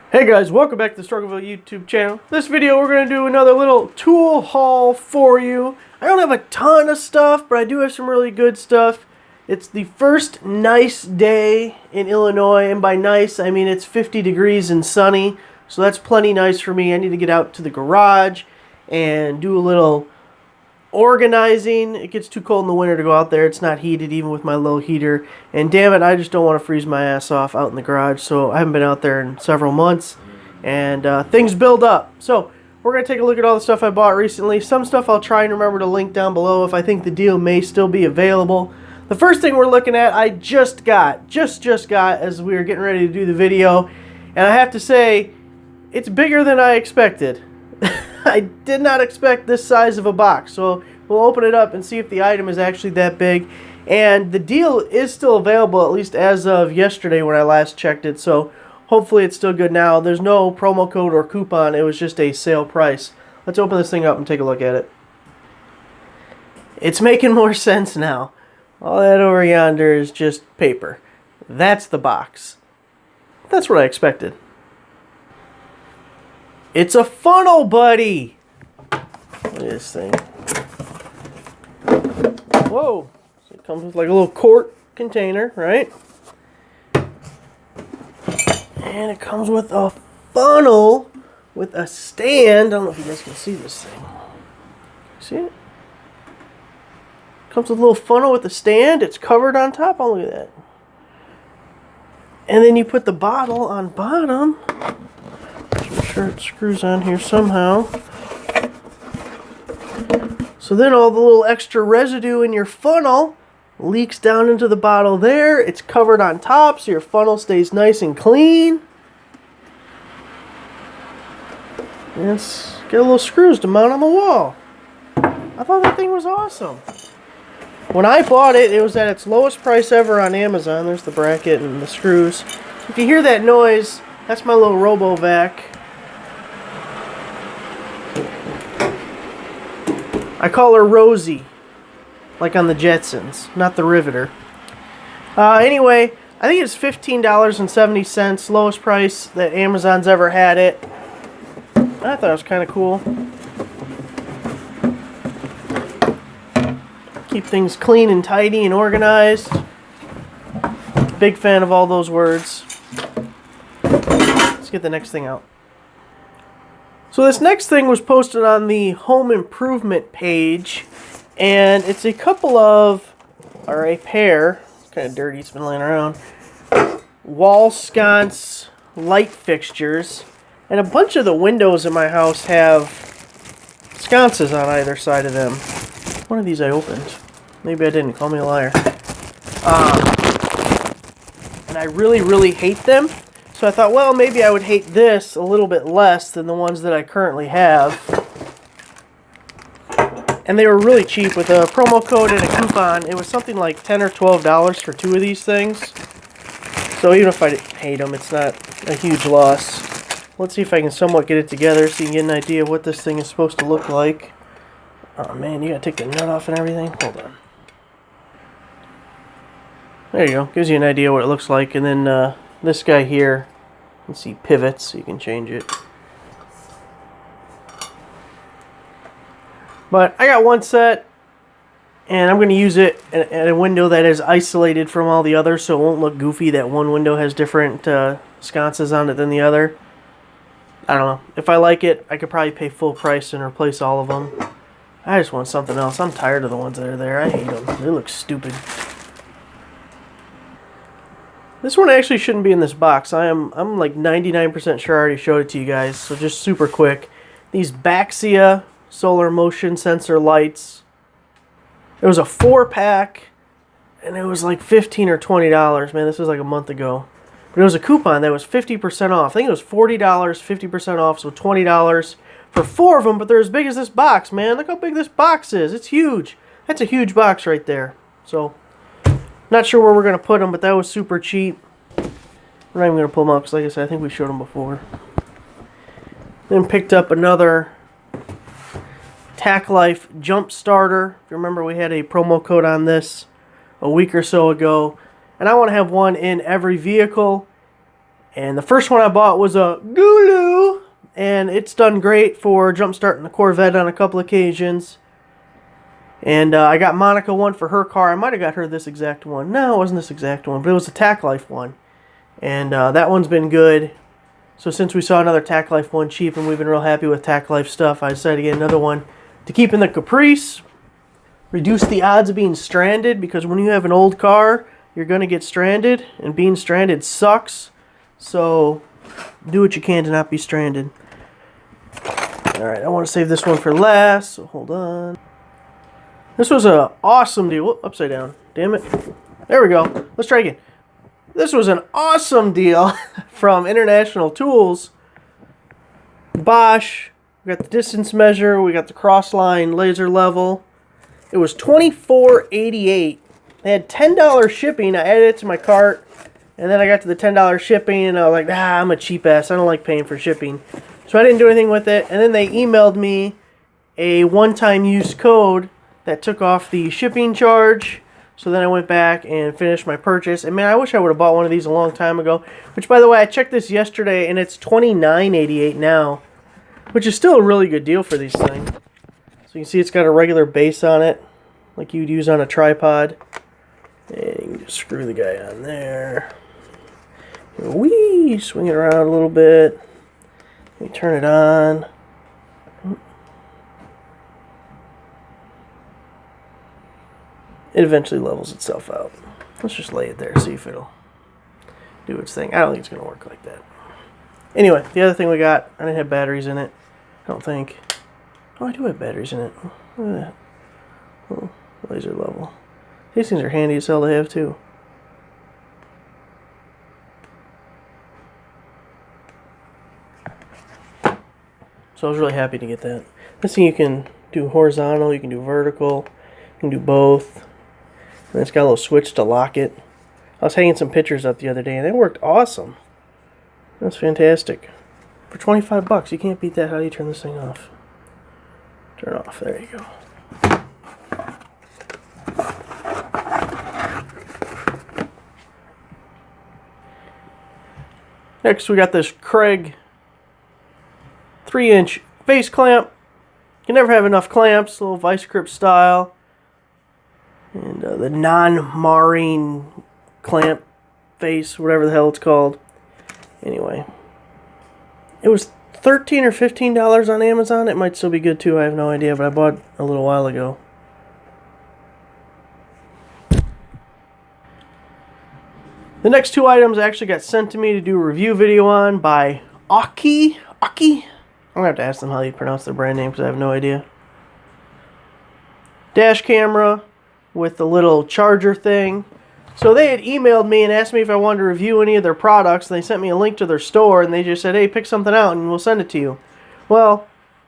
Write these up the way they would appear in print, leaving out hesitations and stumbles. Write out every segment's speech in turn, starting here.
Hey guys, welcome back to the Struggleville YouTube channel. This video we're going to do another little tool haul for you. I don't have a ton of stuff, but I do have some really good stuff. It's the first nice day in Illinois, and by nice I mean it's 50 degrees and sunny, so that's plenty nice for me. I need to get out to the garage and do a little organizing. It gets too cold in the winter to go out there. It's not heated even with my low heater, and damn it, I just don't want to freeze my ass off out in the garage, so I haven't been out there in several months, and things build up. So we're going to take a look at all the stuff I bought recently. Some stuff I'll try and remember to link down below if I think the deal may still be available. The first thing we're looking at, I just got as we were getting ready to do the video, and I have to say, it's bigger than I expected. I did not expect this size of a box, so we'll open it up and see if the item is actually that big. And the deal is still available, at least as of yesterday when I last checked it, so hopefully it's still good now. There's no promo code or coupon, it was just a sale price. Let's open this thing up and take a look at it. It's making more sense now. All that over yonder is just paper. That's the box. That's what I expected. It's a funnel, buddy! Look at this thing. Whoa! So it comes with like a little quart container, right? And it comes with a funnel with a stand. I don't know if you guys can see this thing. See it? Comes with a little funnel with a stand. It's covered on top. Oh, look at that. And then you put the bottle on bottom. I'm sure it screws on here somehow. So then all the little extra residue in your funnel leaks down into the bottle there. It's covered on top so your funnel stays nice and clean. And it's got little screws to mount on the wall. I thought that thing was awesome. When I bought it, it was at its lowest price ever on Amazon. There's the bracket and the screws. If you hear that noise, that's my little RoboVac. I call her Rosie, like on the Jetsons, not the Riveter. Anyway, I think it's $15.70, lowest price that Amazon's ever had it. I thought it was kind of cool. Keep things clean and tidy and organized. Big fan of all those words. Let's get the next thing out. So this next thing was posted on the home improvement page, and it's a couple of, or a pair, it's kind of dirty, it's been laying around, wall sconce light fixtures, and a bunch of the windows in my house have sconces on either side of them. One of these I opened. Maybe I didn't, call me a liar. And I really hate them. So I thought, well, maybe I would hate this a little bit less than the ones that I currently have. And they were really cheap with a promo code and a coupon. It was something like $10 or $12 for two of these things. So even if I hate them, it's not a huge loss. Let's see if I can somewhat get it together so you can get an idea of what this thing is supposed to look like. Oh man, you gotta take the nut off and everything. Hold on. There you go. Gives you an idea what it looks like. And then this guy here, you can see pivots, so you can change it. But I got one set, and I'm going to use it at a window that is isolated from all the others, so it won't look goofy that one window has different sconces on it than the other. I don't know. If I like it, I could probably pay full price and replace all of them. I just want something else. I'm tired of the ones that are there. I hate them. They look stupid. This one actually shouldn't be in this box. I'm like 99% sure I already showed it to you guys, so just super quick. These Baxia solar motion sensor lights. It was a 4-pack, and it was like $15 or $20. Man, this was like a month ago. But it was a coupon that was 50% off. I think it was $40, 50% off, so $20 for 4 of them, but they're as big as this box, man. Look how big this box is. It's huge. That's a huge box right there. So, not sure where we're going to put them, but that was super cheap. We're not even going to pull them out because, like I said, I think we showed them before. Then picked up another Tack Life Jump Starter. If you remember, we had a promo code on this a week or so ago. And I want to have one in every vehicle. And the first one I bought was a Gulu, and it's done great for jump starting the Corvette on a couple occasions. And I got Monica one for her car. I might have got her this exact one. No, it wasn't this exact one, but it was a Tack Life one. And that one's been good. So since we saw another Tack Life one cheap and we've been real happy with Tack Life stuff, I decided to get another one to keep in the Caprice. Reduce the odds of being stranded, because when you have an old car, you're going to get stranded. And being stranded sucks. So do what you can to not be stranded. Alright, I want to save this one for last, so hold on. This was an awesome deal. Whoop, upside down. Damn it. There we go. Let's try again. This was an awesome deal from International Tools. Bosch. We got the distance measure. We got the cross-line laser level. It was $24.88. They had $10 shipping. I added it to my cart. And then I got to the $10 shipping, and I was like, I'm a cheap ass. I don't like paying for shipping. So I didn't do anything with it. And then they emailed me a one-time use code that took off the shipping charge. So then I went back and finished my purchase. And man, I wish I would have bought one of these a long time ago. Which, by the way, I checked this yesterday, and it's $29.88 now. Which is still a really good deal for these things. So you can see it's got a regular base on it, like you'd use on a tripod. And you can just screw the guy on there. Whee! Swing it around a little bit. Let me turn it on. It eventually levels itself out. Let's just lay it there, see if it'll do its thing. I don't think it's going to work like that. Anyway, the other thing we got, I didn't have batteries in it. I don't think. Oh, I do have batteries in it. Look at that. Oh, laser level. These things are handy as hell to have, too. So I was really happy to get that. This thing you can do horizontal, you can do vertical, you can do both. And it's got a little switch to lock it. I was hanging some pictures up the other day, and it worked awesome. That's fantastic. For 25 bucks, you can't beat that. How do you turn this thing off? Turn off. There you go. Next, we got this Craig 3-inch face clamp. You can never have enough clamps. A little vice grip style. And the non-marring clamp face, whatever the hell it's called. Anyway, it was $13 or $15 on Amazon. It might still be good too, I have no idea, but I bought it a little while ago. The next two items actually got sent to me to do a review video on by Aki. I'm going to have to ask them how you pronounce their brand name because I have no idea. Dash camera with the little charger thing. So they had emailed me and asked me if I wanted to review any of their products. And they sent me a link to their store and they just said, hey, pick something out and we'll send it to you. Well,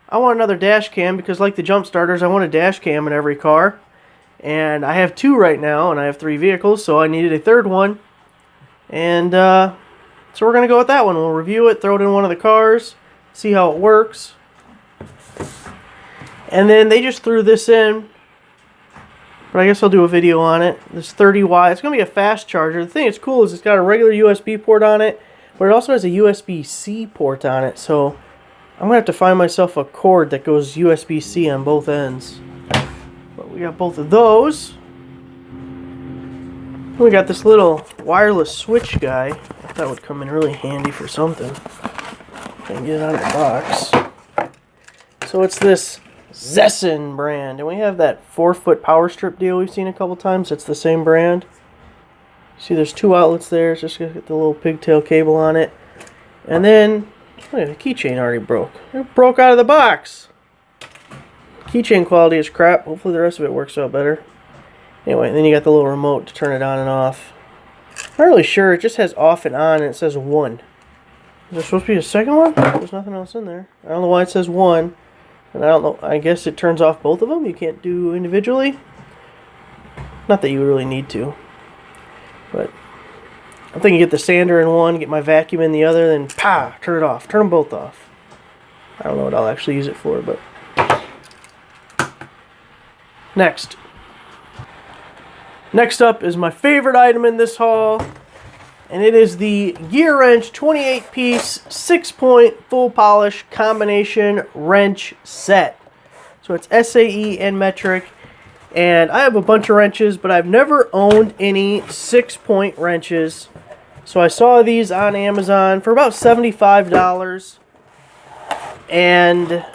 I want another dash cam because like the jump starters, I want a dash cam in every car. And I have two right now and I have 3 vehicles, so I needed a third one. And so we're going to go with that one. We'll review it, throw it in one of the cars, see how it works. And then they just threw this in. But I guess I'll do a video on it. This 30 watt. It's going to be a fast charger. The thing that's cool is it's got a regular USB port on it, but it also has a USB-C port on it. So I'm going to have to find myself a cord that goes USB-C on both ends. But we got both of those. And we got this little wireless switch guy. I thought that would come in really handy for something. If I can get it out of the box. So it's this Zessen brand, and we have that 4-foot power strip deal we've seen a couple times. It's the same brand. See, there's 2 outlets there. It's just got the little pigtail cable on it. And then, oh, the keychain already broke. It broke out of the box. Keychain quality is crap. Hopefully the rest of it works out better. Anyway, then you got the little remote to turn it on and off. I'm not really sure. It just has off and on, and it says 1. Is there supposed to be a second one? There's nothing else in there. I don't know why it says 1. And I don't know, I guess it turns off both of them. You can't do individually. Not that you really need to. But I'm thinking get the sander in one, get my vacuum in the other, then turn it off. Turn them both off. I don't know what I'll actually use it for, but. Next up is my favorite item in this haul. and it is the Gear Wrench 28-piece 6-point full polish combination wrench set. So it's SAE and metric, and I have a bunch of wrenches, but I've never owned any 6-point wrenches. So I saw these on Amazon for about $75, and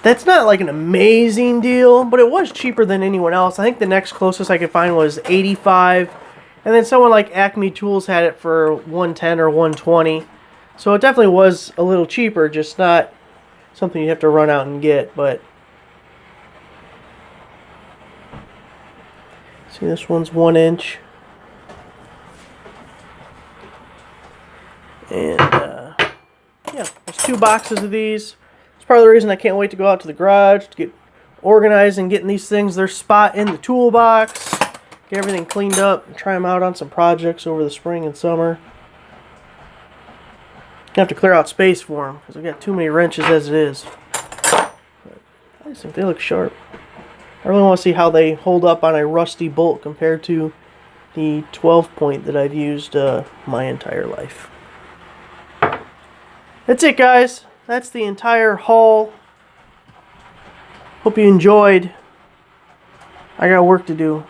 that's not like an amazing deal, but it was cheaper than anyone else. I think the next closest I could find was $85, and then someone like Acme Tools had it for $110 or $120. So it definitely was a little cheaper, just not something you have to run out and get. But see, this one's 1 inch, and yeah, there's 2 boxes of these. Part of the reason I can't wait to go out to the garage to get organized and getting these things their spot in the toolbox, get everything cleaned up, and try them out on some projects over the spring and summer. Gonna have to clear out space for them because I've got too many wrenches as it is. But I just think they look sharp. I really want to see how they hold up on a rusty bolt compared to the 12-point that I've used my entire life. That's it, guys. That's the entire haul. Hope you enjoyed. I got work to do.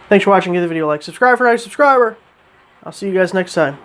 Thanks for watching. Give the video a like. Subscribe for a subscriber. I'll see you guys next time.